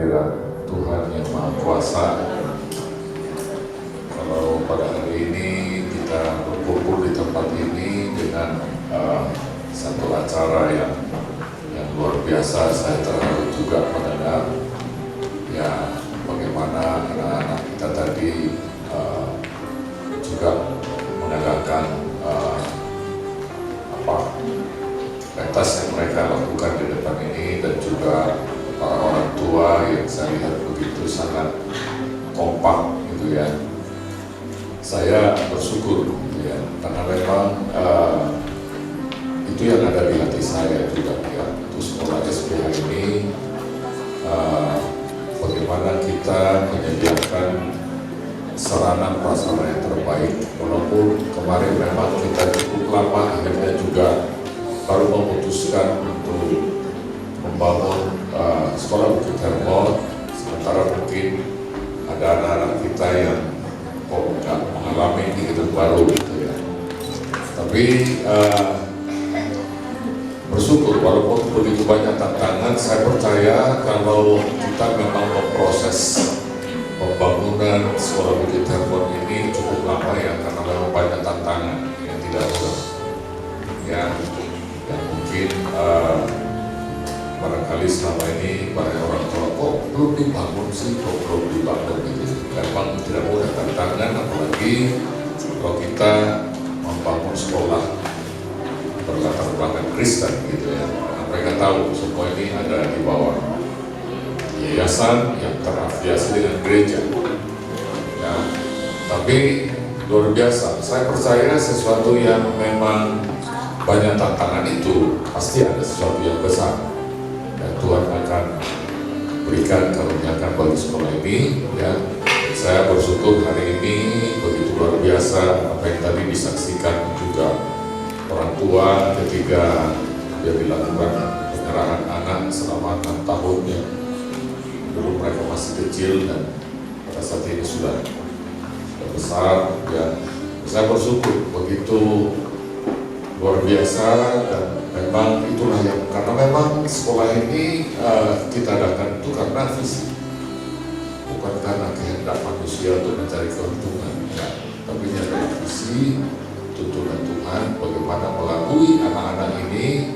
kehadiran Tuhan yang Maha Kuasa. Kalau pada hari ini kita berkumpul di tempat ini dengan satu acara yang luar biasa, saya terharu juga mendengar ya bagaimana anak-anak kita tadi juga menegakkan pentas yang mereka lakukan di depan ini, dan juga para orang tua yang saya lihat begitu sangat kompak gitu ya. Saya bersyukur gitu ya, karena memang itu yang ada di hati saya juga ya, untuk sekolah SPH ini bagaimana kita menyediakan sarana prasarana yang terbaik. Walaupun kemarin memang kita cukup lama akhirnya juga baru memutuskan untuk membangun sekolah Bukit Hermon, sementara mungkin ada anak-anak kita yang nggak mengalami hidup baru gitu ya. Tapi bersyukur walaupun begitu banyak tantangan, saya percaya kalau kita memang memproses pembangunan sekolah Bukit Hermon ini cukup lama ya, karena memang banyak tantangan yang tidak mudah ya. Dan mungkin barangkali selama ini para orang tua kok belum dibangun sih, kok belum dibangun gitu. Memang tidak mudah tantangan, apalagi kalau kita membangun sekolah berlatar belakang Kristen gitu ya. Karena mereka tahu semua ini ada di bawah yayasan yang terafiliasi dengan gereja ya. Tapi luar biasa, saya percaya sesuatu yang memang banyak tantangan itu pasti ada sesuatu yang besar, dan Tuhan akan berikan karuniakan bagi sekolah ini ya. Saya bersyukur hari ini begitu luar biasa apa yang tadi disaksikan juga orang tua ketika dia dilakukan penyerahan anak selama 6 tahun ya. Dulu mereka masih kecil dan pada saat ini sudah besar ya. Saya bersyukur begitu luar biasa, dan memang itulah yang, karena memang sekolah ini kita adakan itu karena visi, bukan karena kehendak manusia untuk mencari keuntungan ya. Tapi ini adalah visi tuntunan Tuhan bagaimana melalui anak-anak ini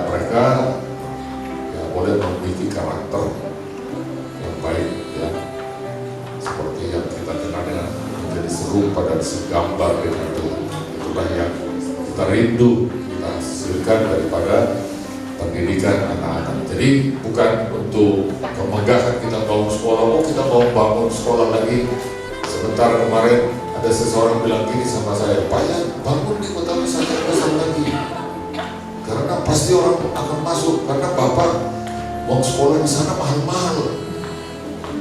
mereka ya boleh memiliki karakter yang baik ya, seperti yang kita kenal dengan menjadi serupa dan segambar dengan Tuhan. Itulah yang kita rindu kita hasilkan daripada pendidikan anak-anak. Jadi bukan untuk kemegahan kita bangun sekolah, kita mau bangun sekolah lagi. Sebentar kemarin ada seseorang bilang gini sama saya, Pak ya bangun di kota wisata besar lagi, karena pasti orang akan masuk, karena Bapak mau sekolah di sana mahal-mahal.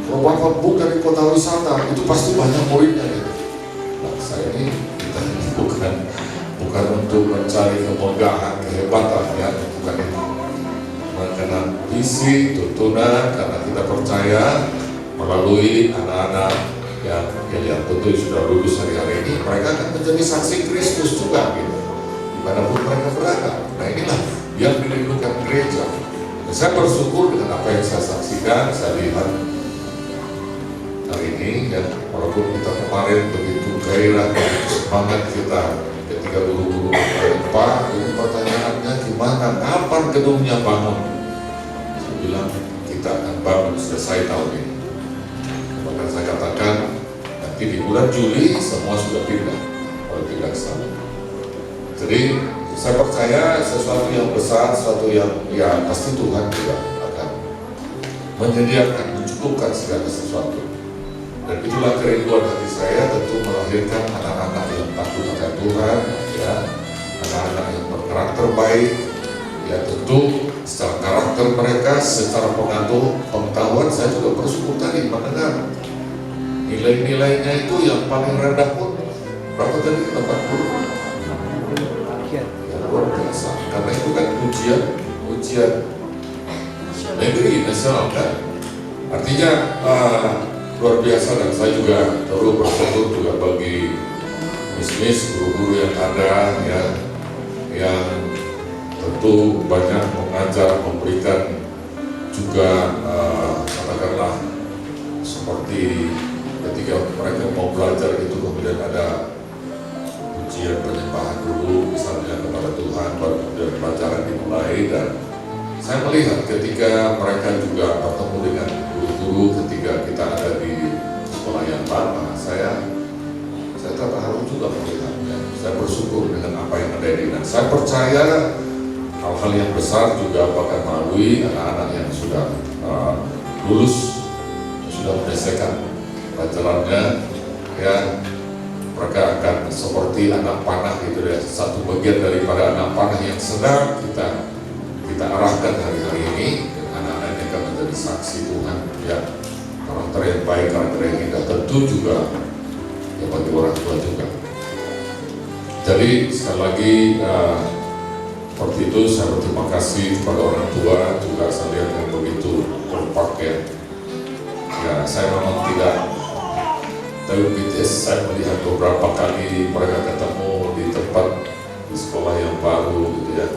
Kalau Bapak buka di kota wisata itu pasti banyak muridnya gitu. Nah, saya ini kita bukan untuk mencari kemegahan, kehebatan ya, bukan itu. Karena visi, tuntunan, karena kita percaya melalui anak-anak yang tentu sudah lulus hari-hari ini, mereka akan menjadi saksi Kristus juga gitu, dimanapun mereka berada. Nah inilah yang dirindukan gereja. Dan saya bersyukur dengan apa yang saya saksikan, saya lihat hari ini, dan walaupun kita kemarin begitu gairah, begitu semangat kita ketika guru-guru Pak, ini pertanyaannya gimana, kapan gedungnya bangun? Saya bilang kita akan bangun selesai tahun ini. Bahkan saya katakan nanti di bulan Juli semua sudah pindah, kalau tidak salah. Jadi saya percaya sesuatu yang besar, sesuatu yang ya pasti Tuhan juga akan menyediakan, mencukupkan segala sesuatu. Dan itulah kerinduan hati saya, tentu melahirkan anak-anak yang takut akan Tuhan ya, anak-anak yang berkarakter baik ya. Tentu secara karakter mereka, secara pengetahuan saya juga bersyukur tadi mendengar nilai-nilainya itu yang paling rendah pun berapa tadi? 80 ya, luar biasa. Karena itu kan ujian negeri nasional kan, artinya luar biasa. Dan saya juga terus bersyukur juga bagi bisnis guru-guru yang ada ya, yang tentu banyak mengajar, memberikan juga katakanlah seperti ketika mereka mau belajar itu kemudian ada ujian penyembahan dulu misalnya kepada Tuhan, baru kemudian pelajaran dimulai. Dan saya melihat ketika mereka juga bertemu dengan guru-guru ketika kita ada di sekolah yang lama, saya terharu juga melihatnya. Saya bersyukur dengan apa yang ada di dan saya percaya hal-hal yang besar juga akan melalui anak-anak yang sudah lulus, sudah menyelesaikan pelajarannya, ya mereka akan seperti anak panah gitu ya, satu bagian daripada anak panah yang sedang kita arahkan hari-hari ini. Anak-anak ini akan menjadi saksi Tuhan, ya karakter yang baik, karakter yang indah, tentu juga ya bagi orang tua juga. Jadi sekali lagi seperti itu, saya berterima kasih kepada orang tua juga, saya lihat yang begitu kompak ya. Ya saya memang tidak, tapi BTS saya melihat beberapa kali mereka ketemu di tempat di sekolah yang baru gitu ya,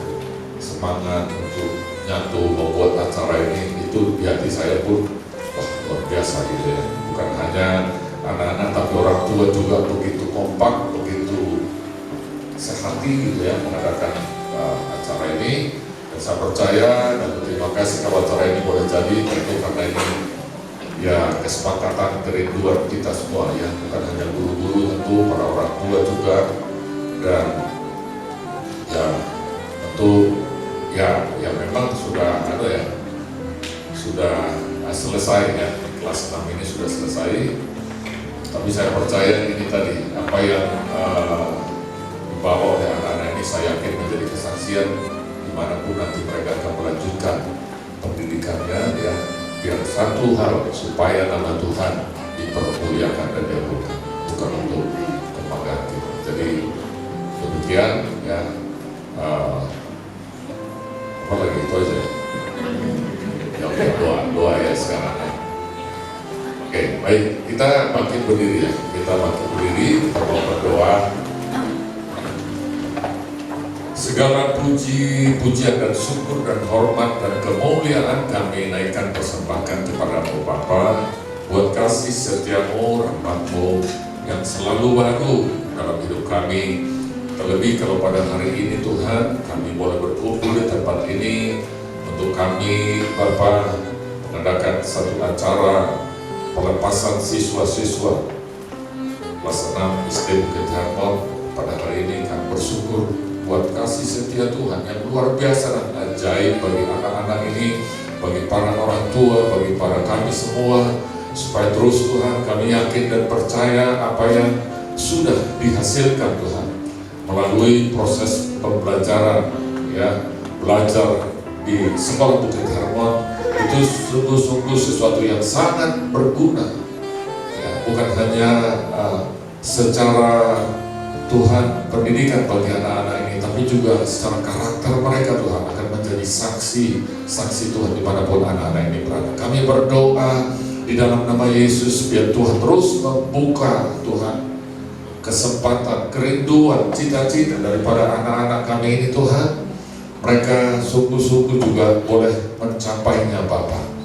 semangat untuk nyatu membuat acara ini, itu di hati saya pun wah luar biasa gitu ya. Bukan hanya anak-anak tapi orang tua juga begitu kompak, begitu sehati gitu ya mengadakan acara ini. Dan saya percaya dan berterima kasih kalau acara ini boleh jadi, tentu karena ini ya kesepakatan kerinduan kita semua ya, bukan hanya guru-guru, tentu para orang tua juga. Dan ya tentu ya memang sudah ada ya, sudah selesai ya, kelas 6 ini sudah selesai. Tapi saya percaya ini tadi apa yang dibawa oleh anak-anak ini, saya yakin menjadi kesaksian dimanapun nanti mereka akan melanjutkan pendidikannya ya, biar satu hal, supaya nama Tuhan dipermuliakan dan diagunkan, bukan untuk kebanggaan kita. Jadi demikian ya, apa lagi itu aja ya, doa ya sekarang ya. Oke, baik, kita makin berdiri ya, kita mau berdoa. Segala puji, pujian dan syukur dan hormat dan kemuliaan kami naikkan persembahkan kepada-Mu Bapa, buat kasih setiamu, rahmat-Mu yang selalu baru dalam hidup kami. Terlebih kalau pada hari ini Tuhan, kami boleh berkumpul di tempat ini untuk kami Bapa mengadakan satu acara pelepasan siswa-siswa kelas 6 SD Bukit Hermon. Pada hari ini kami bersyukur buat kasih setia Tuhan yang luar biasa dan ajaib bagi anak-anak ini, bagi para orang tua, bagi para kami semua, supaya terus Tuhan kami yakin dan percaya apa yang sudah dihasilkan Tuhan melalui proses pembelajaran ya, belajar di Sekolah Bukit Hermon itu sungguh-sungguh sesuatu yang sangat berguna ya, bukan hanya secara Tuhan pendidikan bagi anak-anak ini, tapi juga secara karakter mereka Tuhan akan menjadi saksi Tuhan dimanapun anak-anak ini berada. Kami berdoa di dalam nama Yesus, biar Tuhan terus membuka Tuhan kesempatan, kerinduan, cita-cita daripada anak-anak kami ini Tuhan. Mereka sungguh-sungguh juga boleh mencapainya Bapa.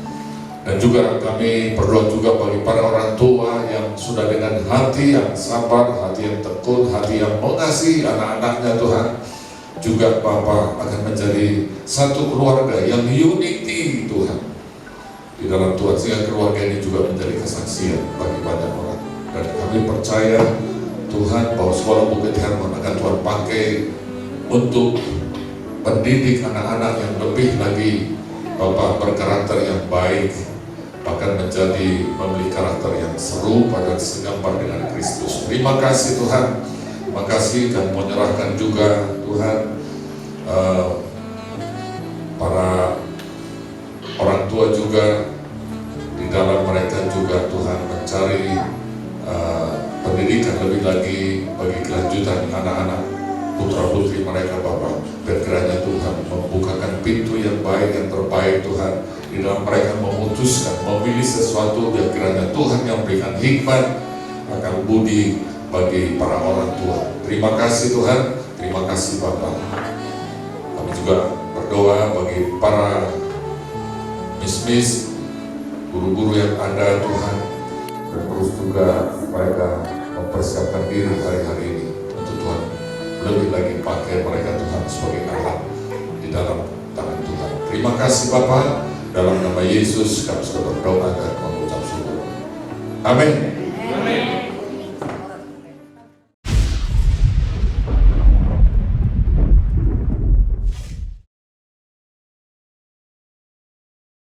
Dan juga kami berdoa juga bagi para orang tua yang sudah dengan hati yang sabar, hati yang tekun, hati yang mengasihi anak-anaknya Tuhan. Juga Bapa akan menjadi satu keluarga yang unity Tuhan di dalam Tuhan, sehingga keluarga ini juga menjadi kesaksian bagi banyak orang. Dan kami percaya Tuhan bahwa Sekolah Bukit Hermon akan Tuhan pakai untuk mendidik anak-anak yang lebih lagi Bapak berkarakter yang baik, bahkan menjadi memiliki karakter yang serupa dan segambar dengan Kristus. Terima kasih Tuhan, terima kasih, dan menyerahkan juga Tuhan para orang tua juga di dalam mereka juga Tuhan mencari pendidikan lebih lagi bagi kelanjutan anak-anak putra putri mereka Bapak. Dan kiranya Tuhan membukakan pintu yang baik, yang terbaik Tuhan di dalam mereka memutuskan memilih sesuatu. Biar kiranya Tuhan yang berikan hikmat, akan budi bagi para orang tua. Terima kasih Tuhan, terima kasih Bapak. Kami juga berdoa bagi para Miss, guru-guru yang ada Tuhan, dan terus juga mereka mempersiapkan diri hari-hari ini untuk Tuhan lebih lagi pakai mereka Tuhan sebagai alat di dalam tangan Tuhan. Terima kasih Bapa, dalam nama Yesus kami sudah berdoa dan mengucap syukur. Amin.